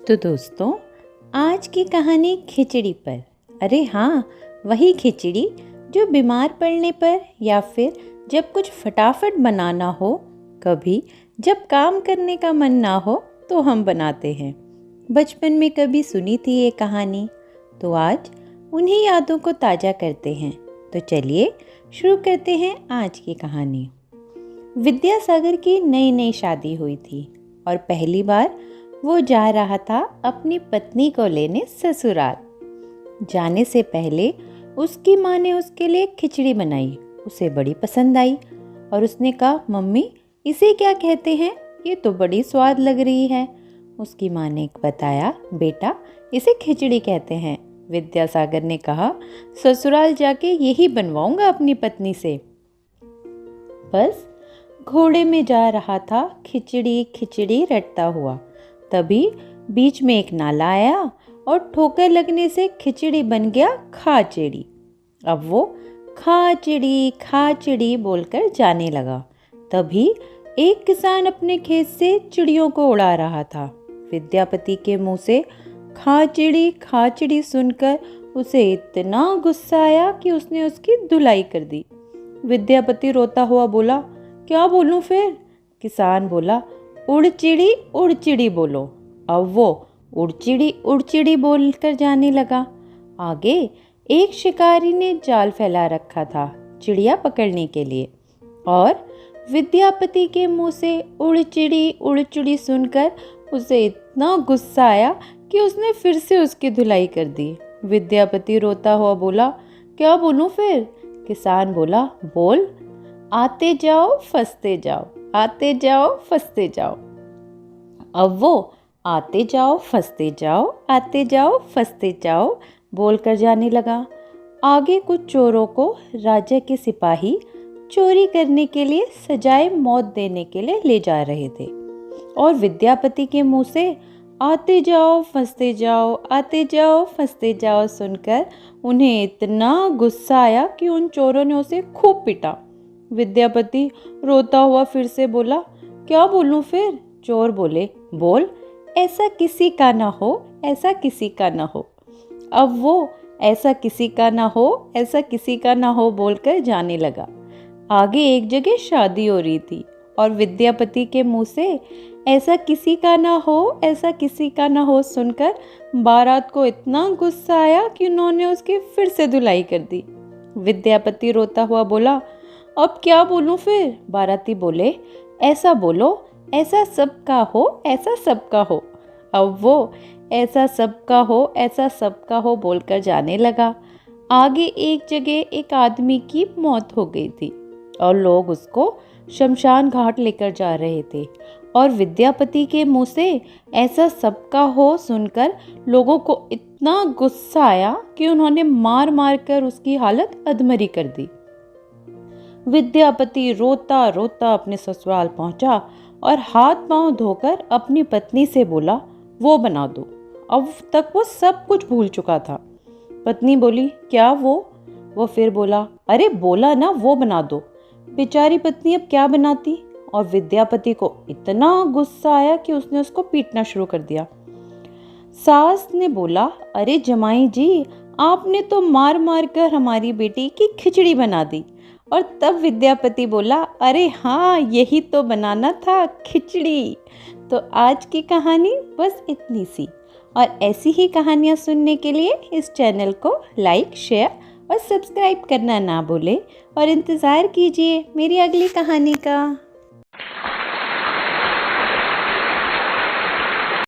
तो दोस्तों, आज की कहानी खिचड़ी पर। अरे हाँ, वही खिचड़ी जो बीमार पड़ने पर या फिर जब कुछ फटाफट बनाना हो, कभी जब काम करने का मन ना हो तो हम बनाते हैं। बचपन में कभी सुनी थी ये कहानी, तो आज उन्हीं यादों को ताज़ा करते हैं। तो चलिए शुरू करते हैं आज की कहानी। विद्यासागर की नई नई शादी हुई थी और पहली बार वो जा रहा था अपनी पत्नी को लेने ससुराल। जाने से पहले उसकी माँ ने उसके लिए खिचड़ी बनाई। उसे बड़ी पसंद आई और उसने कहा, मम्मी इसे क्या कहते हैं? ये तो बड़ी स्वाद लग रही है। उसकी माँ ने बताया, बेटा इसे खिचड़ी कहते हैं। विद्यासागर ने कहा, ससुराल जाके यही बनवाऊंगा अपनी पत्नी से। बस घोड़े में जा रहा था, खिचड़ी खिचड़ी रटता हुआ। तभी बीच में एक नाला आया और ठोकर लगने से खिचड़ी बन गया खाचड़ी। अब वो खाचड़ी खाचड़ी बोलकर जाने लगा। तभी एक किसान अपने खेत से चिड़ियों को उड़ा रहा था। विद्यापति के मुंह से खाचड़ी खाचड़ी सुनकर उसे इतना गुस्सा आया कि उसने उसकी धुलाई कर दी। विद्यापति रोता हुआ बोला, क्या बोलूं फिर? किसान बोला, उड़ चिड़ी बोलो। अब वो उड़ चिड़ी बोलकर जाने लगा। आगे एक शिकारी ने जाल फैला रखा था चिड़िया पकड़ने के लिए, और विद्यापति के मुंह से उड़ चिड़ी सुनकर उसे इतना गुस्सा आया कि उसने फिर से उसकी धुलाई कर दी। विद्यापति रोता हुआ बोला, क्या बोलूं फिर? किसान बोला, बोल। आते जाओ फंसते जाओ, आते जाओ फंसते जाओ। अब वो आते जाओ फंसते जाओ, आते जाओ फंसते जाओ बोलकर जाने लगा। आगे कुछ चोरों को राजा के सिपाही चोरी करने के लिए सजाए मौत देने के लिए ले जा रहे थे, और विद्यापति के मुंह से आते जाओ फंसते जाओ, आते जाओ फंसते जाओ सुनकर उन्हें इतना गुस्सा आया कि उन चोरों ने उसे खूब पीटा। विद्यापति रोता हुआ फिर से बोला, क्या बोलूं फिर? चोर बोले, बोल। ऐसा किसी का ना हो, ऐसा किसी का ना हो। अब वो ऐसा किसी का ना हो, ऐसा किसी का ना हो बोलकर जाने लगा। आगे एक जगह शादी हो रही थी और विद्यापति के मुंह से ऐसा किसी का ना हो, ऐसा किसी का ना हो सुनकर बारात को इतना गुस्सा आया कि उन्होंने उसकी फिर से धुलाई कर दी। विद्यापति रोता हुआ बोला, अब क्या बोलूं फिर? बाराती बोले, ऐसा बोलो, ऐसा सबका हो, ऐसा सबका हो। अब वो ऐसा सबका हो, ऐसा सबका हो बोलकर जाने लगा। आगे एक जगह एक आदमी की मौत हो गई थी और लोग उसको शमशान घाट लेकर जा रहे थे, और विद्यापति के मुंह से ऐसा सबका हो सुनकर लोगों को इतना गुस्सा आया कि उन्होंने मार मार कर उसकी हालत अधमरी कर दी। विद्यापति रोता रोता अपने ससुराल पहुंचा और हाथ पांव धोकर अपनी पत्नी से बोला, वो बना दो। अब तक वो सब कुछ भूल चुका था। पत्नी बोली, क्या वो? वो फिर बोला, अरे बोला ना वो बना दो। बेचारी पत्नी अब क्या बनाती, और विद्यापति को इतना गुस्सा आया कि उसने उसको पीटना शुरू कर दिया। सास ने बोला, अरे जमाई जी, आपने तो मार मार कर हमारी बेटी की खिचड़ी बना दी। और तब विद्यापति बोला, अरे हाँ, यही तो बनाना था, खिचड़ी। तो आज की कहानी बस इतनी सी, और ऐसी ही कहानियाँ सुनने के लिए इस चैनल को लाइक, शेयर और सब्सक्राइब करना ना भूलें, और इंतज़ार कीजिए मेरी अगली कहानी का।